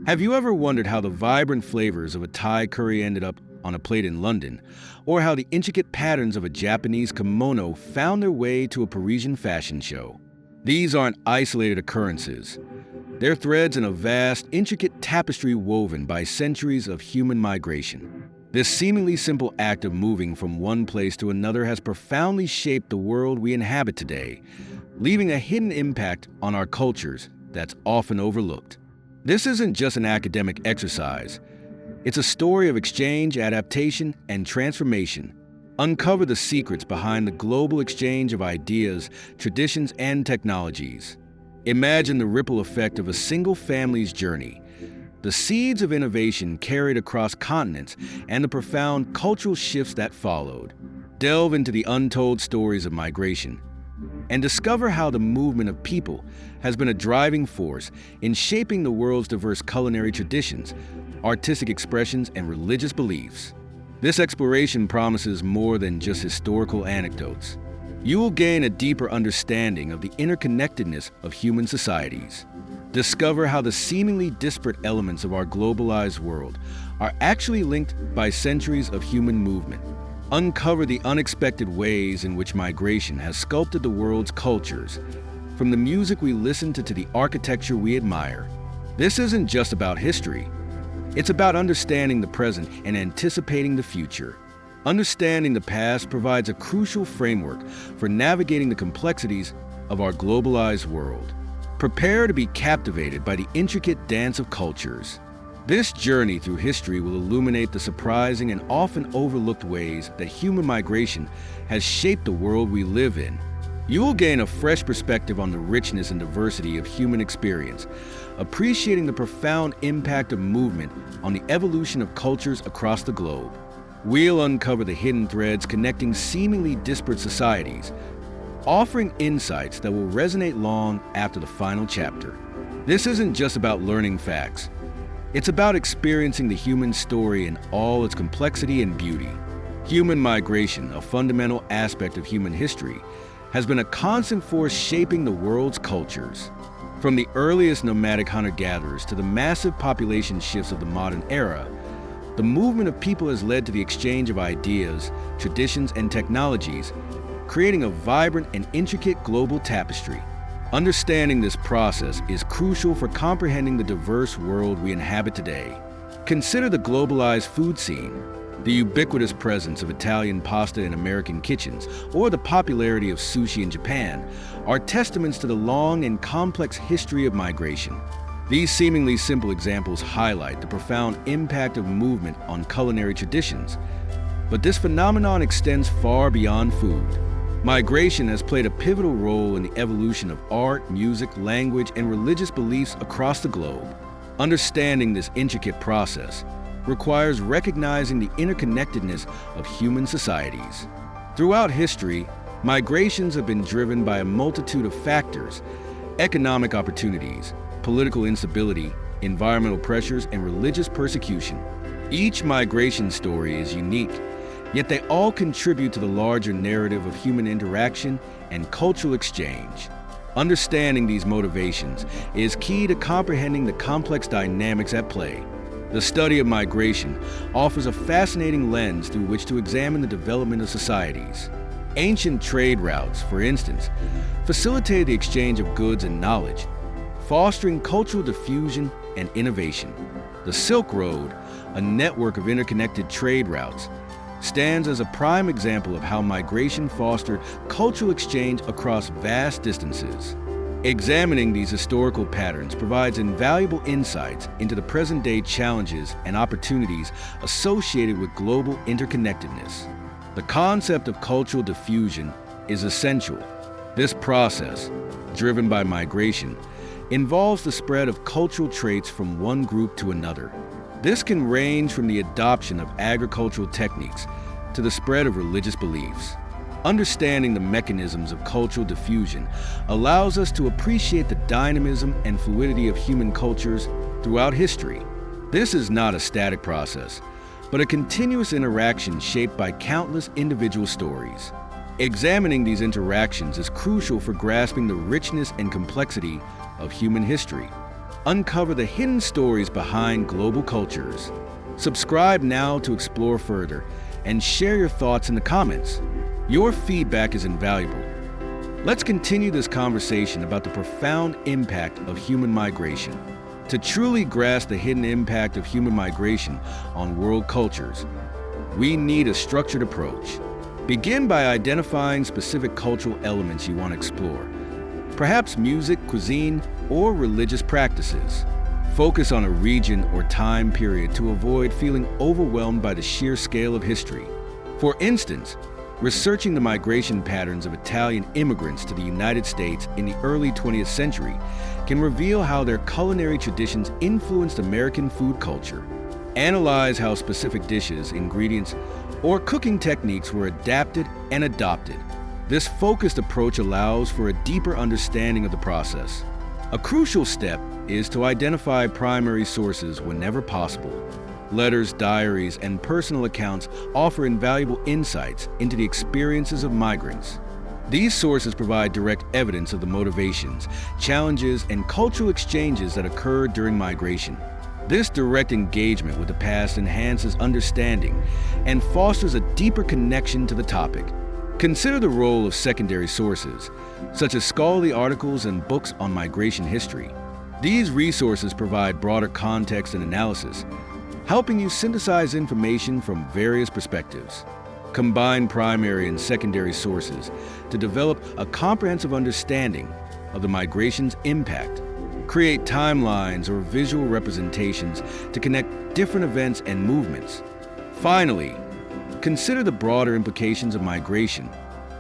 Have you ever wondered how the vibrant flavors of a Thai curry ended up on a plate in London, or how the intricate patterns of a Japanese kimono found their way to a Parisian fashion show? These aren't isolated occurrences. They're threads in a vast, intricate tapestry woven by centuries of human migration. This seemingly simple act of moving from one place to another has profoundly shaped the world we inhabit today, leaving a hidden impact on our cultures that's often overlooked. This isn't just an academic exercise. It's a story of exchange, adaptation, and transformation. Uncover the secrets behind the global exchange of ideas, traditions, and technologies. Imagine the ripple effect of a single family's journey, the seeds of innovation carried across continents, and the profound cultural shifts that followed. Delve into the untold stories of migration and discover how the movement of people has been a driving force in shaping the world's diverse culinary traditions, artistic expressions, and religious beliefs. This exploration promises more than just historical anecdotes. You will gain a deeper understanding of the interconnectedness of human societies. Discover how the seemingly disparate elements of our globalized world are actually linked by centuries of human movement. Uncover the unexpected ways in which migration has sculpted the world's cultures, from the music we listen to the architecture we admire. This isn't just about history. It's about understanding the present and anticipating the future. Understanding the past provides a crucial framework for navigating the complexities of our globalized world. Prepare to be captivated by the intricate dance of cultures. This journey through history will illuminate the surprising and often overlooked ways that human migration has shaped the world we live in. You will gain a fresh perspective on the richness and diversity of human experience, appreciating the profound impact of movement on the evolution of cultures across the globe. We'll uncover the hidden threads connecting seemingly disparate societies, offering insights that will resonate long after the final chapter. This isn't just about learning facts. It's about experiencing the human story in all its complexity and beauty. Human migration, a fundamental aspect of human history, has been a constant force shaping the world's cultures. From the earliest nomadic hunter-gatherers to the massive population shifts of the modern era, the movement of people has led to the exchange of ideas, traditions, and technologies, creating a vibrant and intricate global tapestry. Understanding this process is crucial for comprehending the diverse world we inhabit today. Consider the globalized food scene. The ubiquitous presence of Italian pasta in American kitchens, or the popularity of sushi in Japan, are testaments to the long and complex history of migration. These seemingly simple examples highlight the profound impact of movement on culinary traditions. But this phenomenon extends far beyond food. Migration has played a pivotal role in the evolution of art, music, language, and religious beliefs across the globe. Understanding this intricate process requires recognizing the interconnectedness of human societies. Throughout history, migrations have been driven by a multitude of factors: economic opportunities, political instability, environmental pressures, and religious persecution. Each migration story is unique, yet they all contribute to the larger narrative of human interaction and cultural exchange. Understanding these motivations is key to comprehending the complex dynamics at play. The study of migration offers a fascinating lens through which to examine the development of societies. Ancient trade routes, for instance, facilitated the exchange of goods and knowledge, fostering cultural diffusion and innovation. The Silk Road, a network of interconnected trade routes, stands as a prime example of how migration fostered cultural exchange across vast distances. Examining these historical patterns provides invaluable insights into the present-day challenges and opportunities associated with global interconnectedness. The concept of cultural diffusion is essential. This process, driven by migration, involves the spread of cultural traits from one group to another. This can range from the adoption of agricultural techniques to the spread of religious beliefs. Understanding the mechanisms of cultural diffusion allows us to appreciate the dynamism and fluidity of human cultures throughout history. This is not a static process, but a continuous interaction shaped by countless individual stories. Examining these interactions is crucial for grasping the richness and complexity of human history. uncover the hidden stories behind global cultures. Subscribe now to explore further and share your thoughts in the comments. Your feedback is invaluable. Let's continue this conversation about the profound impact of human migration. To truly grasp the hidden impact of human migration on world cultures, we need a structured approach. Begin by identifying specific cultural elements you want to explore, perhaps music, cuisine, or religious practices. Focus on a region or time period to avoid feeling overwhelmed by the sheer scale of history. For instance, researching the migration patterns of Italian immigrants to the United States in the early 20th century can reveal how their culinary traditions influenced American food culture. Analyze how specific dishes, ingredients, or cooking techniques were adapted and adopted. This focused approach allows for a deeper understanding of the process. A crucial step is to identify primary sources whenever possible. Letters, diaries, and personal accounts offer invaluable insights into the experiences of migrants. These sources provide direct evidence of the motivations, challenges, and cultural exchanges that occurred during migration. This direct engagement with the past enhances understanding and fosters a deeper connection to the topic. Consider the role of secondary sources, such as scholarly articles and books on migration history. These resources provide broader context and analysis, helping you synthesize information from various perspectives. Combine primary and secondary sources to develop a comprehensive understanding of the migration's impact. Create timelines or visual representations to connect different events and movements. Finally, consider the broader implications of migration.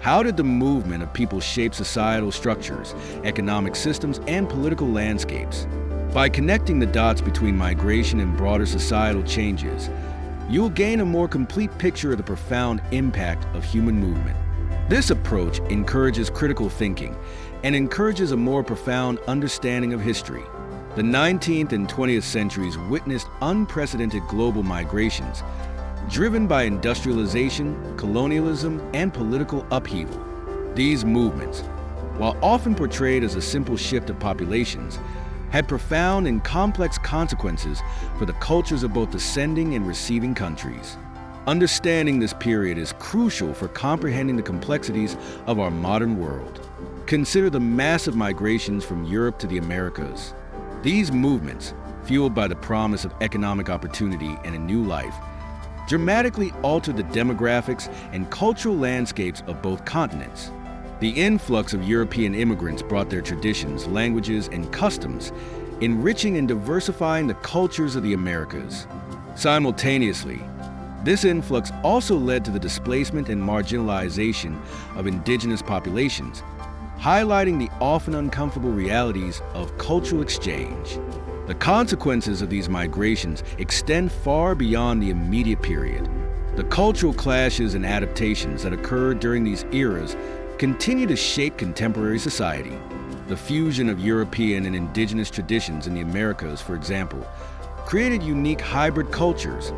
How did the movement of people shape societal structures, economic systems, and political landscapes? By connecting the dots between migration and broader societal changes, you'll gain a more complete picture of the profound impact of human movement. This approach encourages critical thinking and encourages a more profound understanding of history. The 19th and 20th centuries witnessed unprecedented global migrations, driven by industrialization, colonialism, and political upheaval. These movements, while often portrayed as a simple shift of populations, had profound and complex consequences for the cultures of both the sending and receiving countries. Understanding this period is crucial for comprehending the complexities of our modern world. Consider the massive migrations from Europe to the Americas. These movements, fueled by the promise of economic opportunity and a new life, dramatically altered the demographics and cultural landscapes of both continents. The influx of European immigrants brought their traditions, languages, and customs, enriching and diversifying the cultures of the Americas. Simultaneously, this influx also led to the displacement and marginalization of indigenous populations, highlighting the often uncomfortable realities of cultural exchange. The consequences of these migrations extend far beyond the immediate period. The cultural clashes and adaptations that occurred during these eras continue to shape contemporary society. The fusion of European and indigenous traditions in the Americas, for example, created unique hybrid cultures,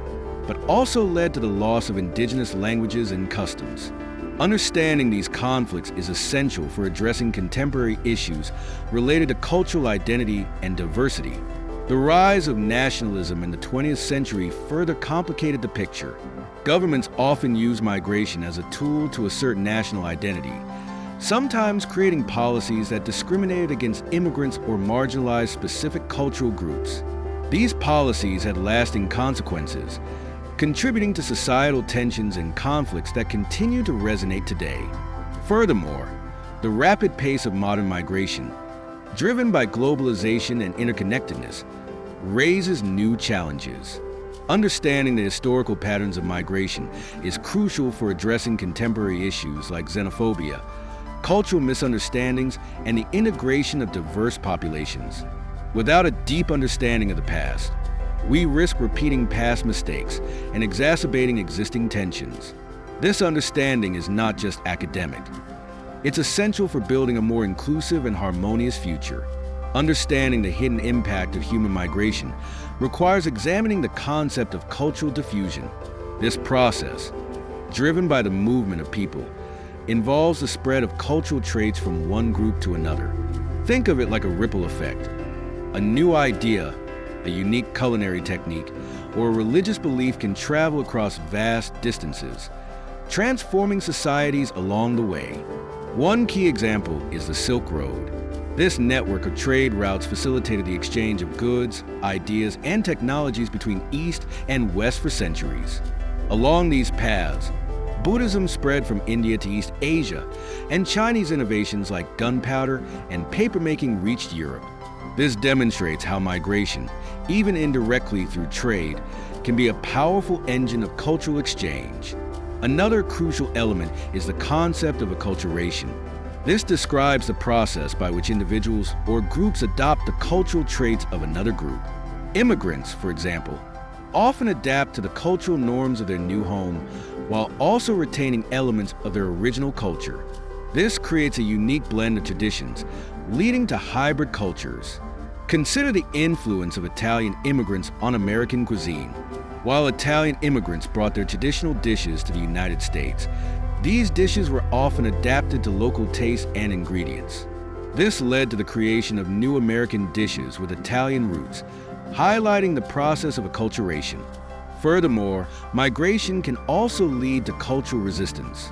but also led to the loss of indigenous languages and customs. Understanding these conflicts is essential for addressing contemporary issues related to cultural identity and diversity. The rise of nationalism in the 20th century further complicated the picture. Governments often use migration as a tool to assert national identity, sometimes creating policies that discriminated against immigrants or marginalized specific cultural groups. These policies had lasting consequences, contributing to societal tensions and conflicts that continue to resonate today. Furthermore, the rapid pace of modern migration, driven by globalization and interconnectedness, raises new challenges. Understanding the historical patterns of migration is crucial for addressing contemporary issues like xenophobia, cultural misunderstandings, and the integration of diverse populations. Without a deep understanding of the past, we risk repeating past mistakes and exacerbating existing tensions. This understanding is not just academic. It's essential for building a more inclusive and harmonious future. Understanding the hidden impact of human migration requires examining the concept of cultural diffusion. This process, driven by the movement of people, involves the spread of cultural traits from one group to another. Think of it like a ripple effect. A new idea, a unique culinary technique, or a religious belief can travel across vast distances, transforming societies along the way. One key example is the Silk Road. This network of trade routes facilitated the exchange of goods, ideas, and technologies between East and West for centuries. Along these paths, Buddhism spread from India to East Asia, and Chinese innovations like gunpowder and papermaking reached Europe. This demonstrates how migration, even indirectly through trade, can be a powerful engine of cultural exchange. Another crucial element is the concept of acculturation. This describes the process by which individuals or groups adopt the cultural traits of another group. Immigrants, for example, often adapt to the cultural norms of their new home while also retaining elements of their original culture. This creates a unique blend of traditions, leading to hybrid cultures. Consider the influence of Italian immigrants on American cuisine. While Italian immigrants brought their traditional dishes to the United States, these dishes were often adapted to local tastes and ingredients. This led to the creation of new American dishes with Italian roots, highlighting the process of acculturation. Furthermore, migration can also lead to cultural resistance.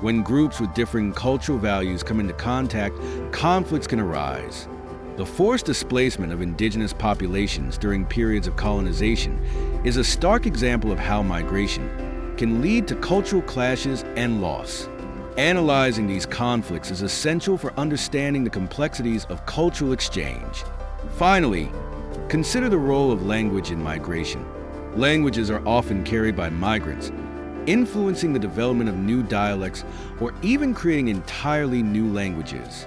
When groups with differing cultural values come into contact, conflicts can arise. The forced displacement of indigenous populations during periods of colonization is a stark example of how migration can lead to cultural clashes and loss. Analyzing these conflicts is essential for understanding the complexities of cultural exchange. Finally, consider the role of language in migration. Languages are often carried by migrants, influencing the development of new dialects or even creating entirely new languages.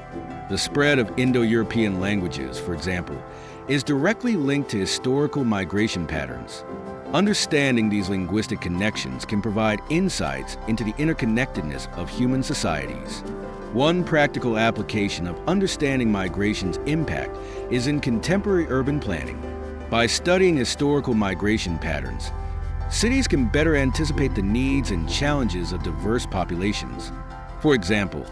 The spread of Indo-European languages, for example, is directly linked to historical migration patterns. Understanding these linguistic connections can provide insights into the interconnectedness of human societies. One practical application of understanding migration's impact is in contemporary urban planning. By studying historical migration patterns, cities can better anticipate the needs and challenges of diverse populations. For example,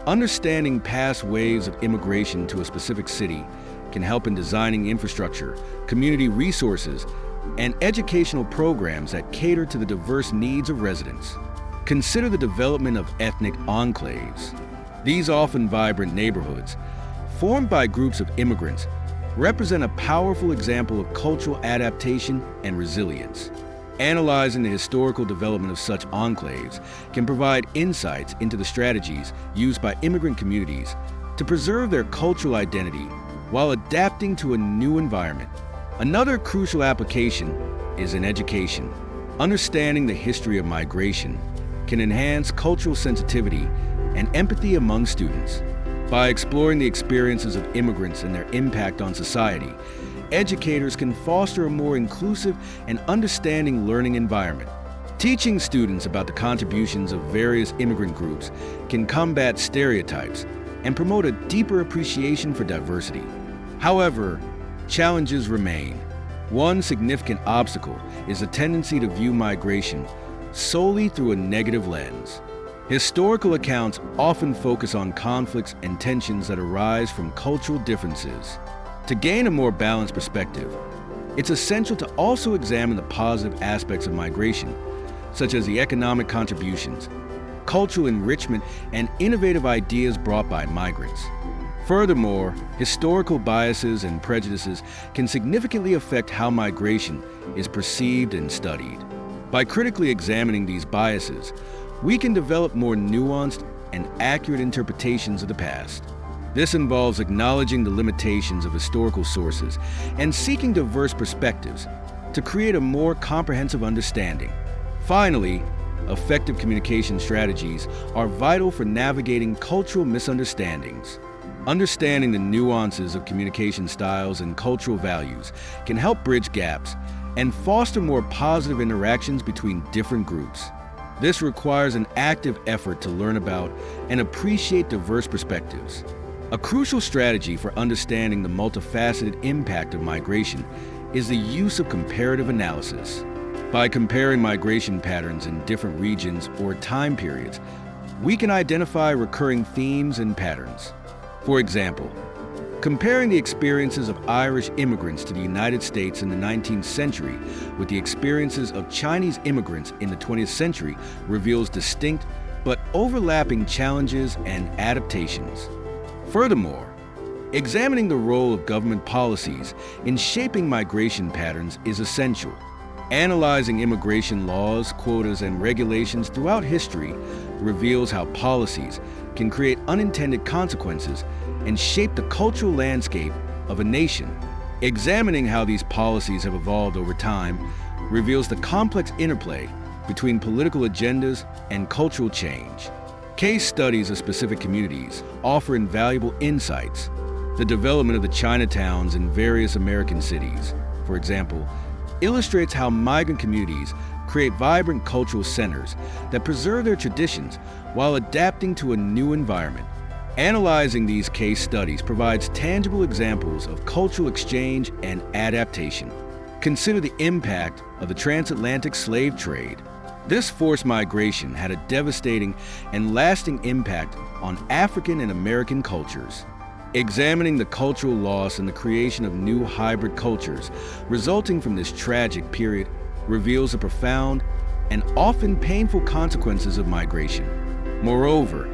understanding past waves of immigration to a specific city can help in designing infrastructure, community resources, and educational programs that cater to the diverse needs of residents. Consider the development of ethnic enclaves. These often vibrant neighborhoods, formed by groups of immigrants, represent a powerful example of cultural adaptation and resilience. Analyzing the historical development of such enclaves can provide insights into the strategies used by immigrant communities to preserve their cultural identity while adapting to a new environment. Another crucial application is in education. Understanding the history of migration can enhance cultural sensitivity and empathy among students. By exploring the experiences of immigrants and their impact on society, educators can foster a more inclusive and understanding learning environment. Teaching students about the contributions of various immigrant groups can combat stereotypes and promote a deeper appreciation for diversity. However, challenges remain. One significant obstacle is the tendency to view migration solely through a negative lens. Historical accounts often focus on conflicts and tensions that arise from cultural differences. To gain a more balanced perspective, it's essential to also examine the positive aspects of migration, such as the economic contributions, cultural enrichment, and innovative ideas brought by migrants. Furthermore, historical biases and prejudices can significantly affect how migration is perceived and studied. By critically examining these biases, we can develop more nuanced and accurate interpretations of the past. This involves acknowledging the limitations of historical sources and seeking diverse perspectives to create a more comprehensive understanding. Finally, effective communication strategies are vital for navigating cultural misunderstandings. Understanding the nuances of communication styles and cultural values can help bridge gaps and foster more positive interactions between different groups. This requires an active effort to learn about and appreciate diverse perspectives. A crucial strategy for understanding the multifaceted impact of migration is the use of comparative analysis. By comparing migration patterns in different regions or time periods, we can identify recurring themes and patterns. For example, Comparing the experiences of Irish immigrants to the United States in the 19th century with the experiences of Chinese immigrants in the 20th century reveals distinct but overlapping challenges and adaptations. Furthermore, examining the role of government policies in shaping migration patterns is essential. Analyzing immigration laws, quotas, and regulations throughout history reveals how policies can create unintended consequences and shape the cultural landscape of a nation. Examining how these policies have evolved over time reveals the complex interplay between political agendas and cultural change. Case studies of specific communities offer invaluable insights. The development of the Chinatowns in various American cities, for example, illustrates how migrant communities create vibrant cultural centers that preserve their traditions while adapting to a new environment. Analyzing these case studies provides tangible examples of cultural exchange and adaptation. Consider the impact of the transatlantic slave trade. This forced migration had a devastating and lasting impact on African and American cultures. Examining the cultural loss and the creation of new hybrid cultures resulting from this tragic period reveals the profound and often painful consequences of migration. Moreover,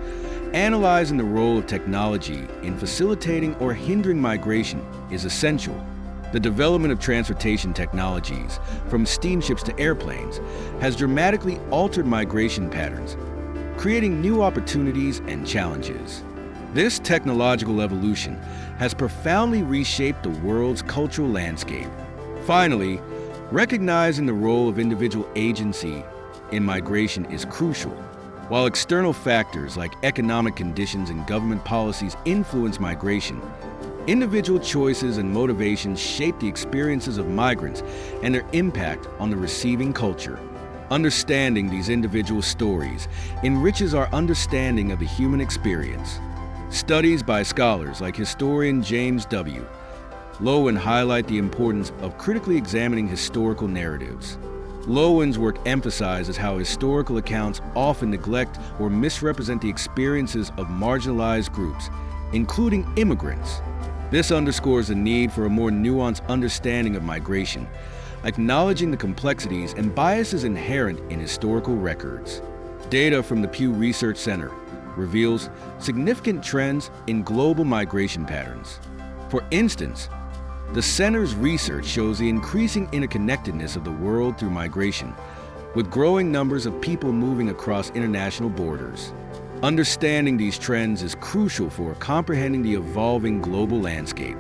analyzing the role of technology in facilitating or hindering migration is essential. The development of transportation technologies, from steamships to airplanes, has dramatically altered migration patterns, creating new opportunities and challenges. This technological evolution has profoundly reshaped the world's cultural landscape. Finally, recognizing the role of individual agency in migration is crucial. While external factors like economic conditions and government policies influence migration, individual choices and motivations shape the experiences of migrants and their impact on the receiving culture. Understanding these individual stories enriches our understanding of the human experience. Studies by scholars like historian James W. Lowen highlight the importance of critically examining historical narratives. Lowen's work emphasizes how historical accounts often neglect or misrepresent the experiences of marginalized groups, including immigrants. This underscores the need for a more nuanced understanding of migration, acknowledging the complexities and biases inherent in historical records. Data from the Pew Research Center reveals significant trends in global migration patterns. For instance, the center's research shows the increasing interconnectedness of the world through migration, with growing numbers of people moving across international borders. Understanding these trends is crucial for comprehending the evolving global landscape.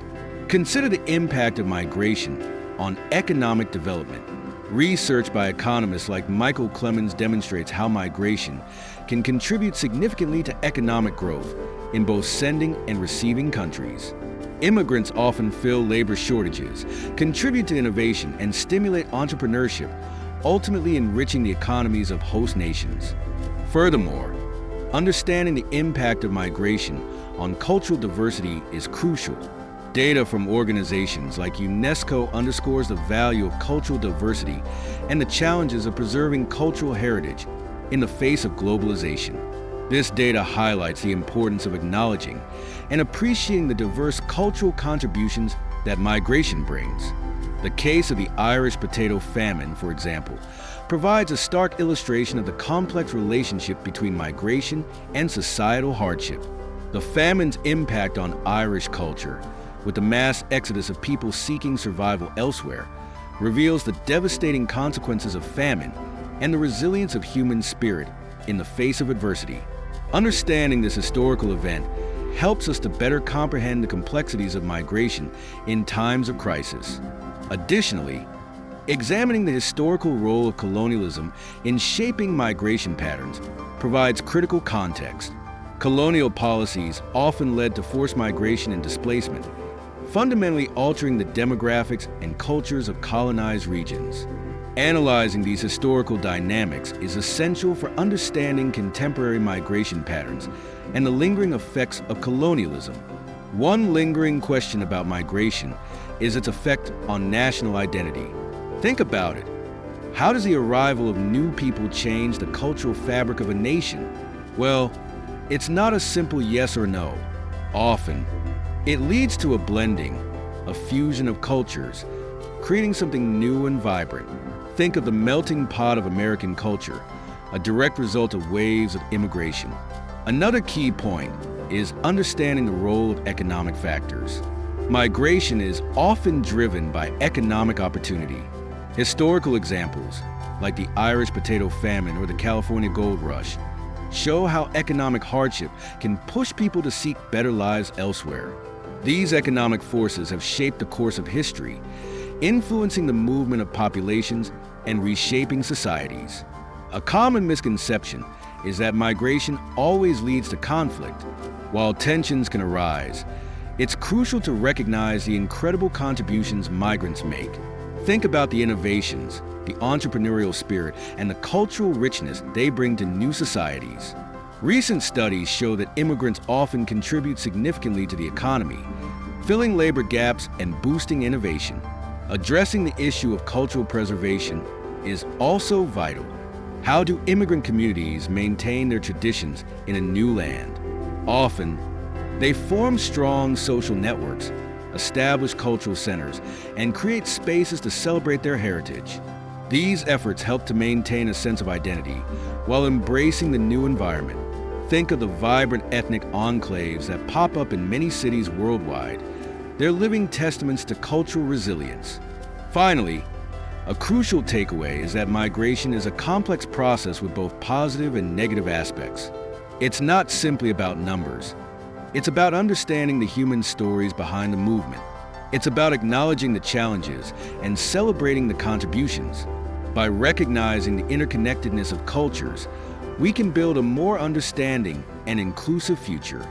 Consider the impact of migration on economic development. Research by economists like Michael Clemens demonstrates how migration can contribute significantly to economic growth in both sending and receiving countries. Immigrants often fill labor shortages, contribute to innovation, and stimulate entrepreneurship, ultimately enriching the economies of host nations. Furthermore, understanding the impact of migration on cultural diversity is crucial. Data from organizations like UNESCO underscores the value of cultural diversity and the challenges of preserving cultural heritage in the face of globalization. This data highlights the importance of acknowledging and appreciating the diverse cultural contributions that migration brings. The case of the Irish potato famine, for example, provides a stark illustration of the complex relationship between migration and societal hardship. The famine's impact on Irish culture, with the mass exodus of people seeking survival elsewhere, reveals the devastating consequences of famine and the resilience of human spirit in the face of adversity. Understanding this historical event helps us to better comprehend the complexities of migration in times of crisis. Additionally, examining the historical role of colonialism in shaping migration patterns provides critical context. Colonial policies often led to forced migration and displacement, fundamentally altering the demographics and cultures of colonized regions. Analyzing these historical dynamics is essential for understanding contemporary migration patterns and the lingering effects of colonialism. One lingering question about migration is its effect on national identity. Think about it. How does the arrival of new people change the cultural fabric of a nation? Well, it's not a simple yes or no. Often, It leads to a blending, a fusion of cultures, creating something new and vibrant. Think of the melting pot of American culture, a direct result of waves of immigration. Another key point is understanding the role of economic factors. Migration is often driven by economic opportunity. Historical examples, like the Irish potato famine or the California gold rush, show how economic hardship can push people to seek better lives elsewhere. These economic forces have shaped the course of history, influencing the movement of populations and reshaping societies. A common misconception is that migration always leads to conflict. While tensions can arise, it's crucial to recognize the incredible contributions migrants make. Think about the innovations, the entrepreneurial spirit, and the cultural richness they bring to new societies. Recent studies show that immigrants often contribute significantly to the economy, filling labor gaps and boosting innovation. Addressing the issue of cultural preservation is also vital. How do immigrant communities maintain their traditions in a new land? Often, they form strong social networks, establish cultural centers, and create spaces to celebrate their heritage. These efforts help to maintain a sense of identity while embracing the new environment. Think of the vibrant ethnic enclaves that pop up in many cities worldwide. They're living testaments to cultural resilience. Finally, a crucial takeaway is that migration is a complex process with both positive and negative aspects. It's not simply about numbers. It's about understanding the human stories behind the movement. It's about acknowledging the challenges and celebrating the contributions. By recognizing the interconnectedness of cultures, we can build a more understanding and inclusive future.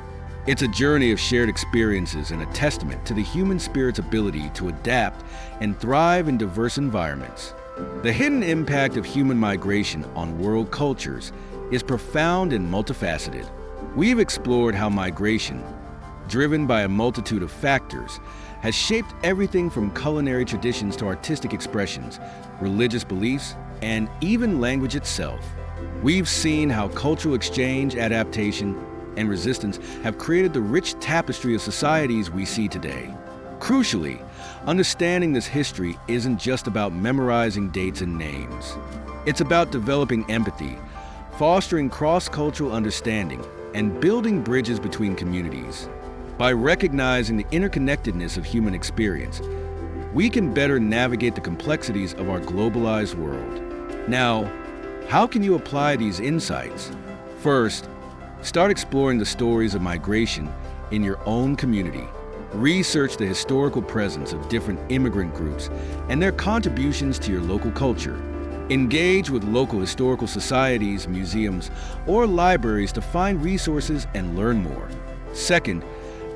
It's a journey of shared experiences and a testament to the human spirit's ability to adapt and thrive in diverse environments. The hidden impact of human migration on world cultures is profound and multifaceted. We've explored how migration, driven by a multitude of factors, has shaped everything from culinary traditions to artistic expressions, religious beliefs, and even language itself. We've seen how cultural exchange, adaptation, and resistance have created the rich tapestry of societies we see today. Crucially, understanding this history isn't just about memorizing dates and names. It's about developing empathy, fostering cross-cultural understanding, and building bridges between communities. By recognizing the interconnectedness of human experience, we can better navigate the complexities of our globalized world. Now, how can you apply these insights? First, start exploring the stories of migration in your own community. Research the historical presence of different immigrant groups and their contributions to your local culture. Engage with local historical societies, museums, or libraries to find resources and learn more. Second,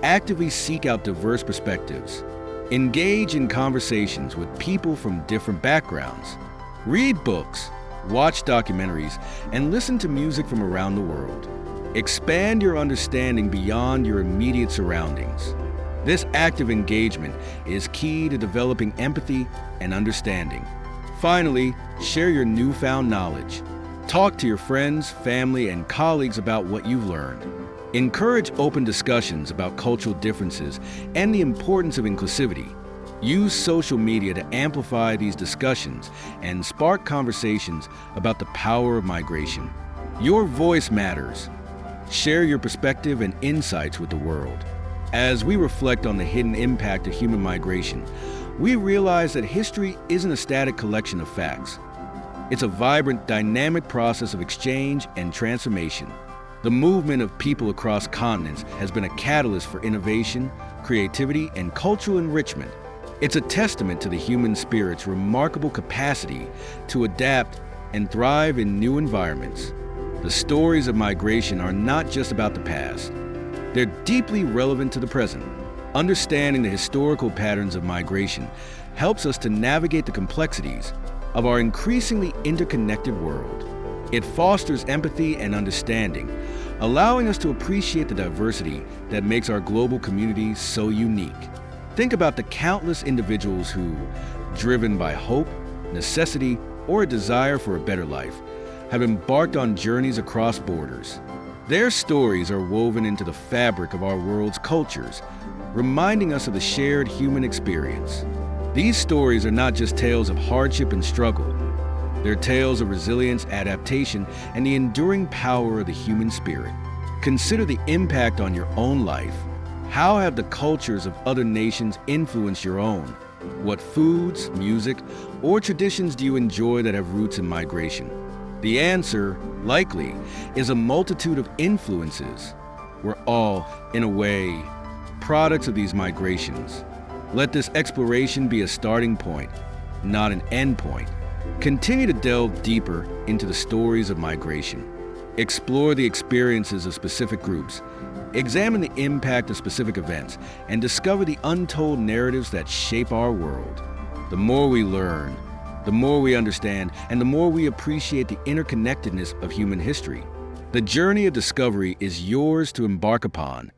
actively seek out diverse perspectives. Engage in conversations with people from different backgrounds. Read books, watch documentaries, and listen to music from around the world. Expand your understanding beyond your immediate surroundings. This active engagement is key to developing empathy and understanding. Finally, share your newfound knowledge. Talk to your friends, family, and colleagues about what you've learned. Encourage open discussions about cultural differences and the importance of inclusivity. Use social media to amplify these discussions and spark conversations about the power of migration. Your voice matters. Share your perspective and insights with the world. As we reflect on the hidden impact of human migration, we realize that history isn't a static collection of facts. It's a vibrant, dynamic process of exchange and transformation. The movement of people across continents has been a catalyst for innovation, creativity, and cultural enrichment. It's a testament to the human spirit's remarkable capacity to adapt and thrive in new environments. The stories of migration are not just about the past. They're deeply relevant to the present. Understanding the historical patterns of migration helps us to navigate the complexities of our increasingly interconnected world. It fosters empathy and understanding, allowing us to appreciate the diversity that makes our global community so unique. Think about the countless individuals who, driven by hope, necessity, or a desire for a better life, have embarked on journeys across borders. Their stories are woven into the fabric of our world's cultures, reminding us of the shared human experience. These stories are not just tales of hardship and struggle. They're tales of resilience, adaptation, and the enduring power of the human spirit. Consider the impact on your own life. How have the cultures of other nations influenced your own? What foods, music, or traditions do you enjoy that have roots in migration? The answer, likely, is a multitude of influences. We're all, in a way, products of these migrations. Let this exploration be a starting point, not an end point. Continue to delve deeper into the stories of migration. Explore the experiences of specific groups. Examine the impact of specific events and discover the untold narratives that shape our world. The more we learn, the more we understand, and the more we appreciate the interconnectedness of human history. The journey of discovery is yours to embark upon,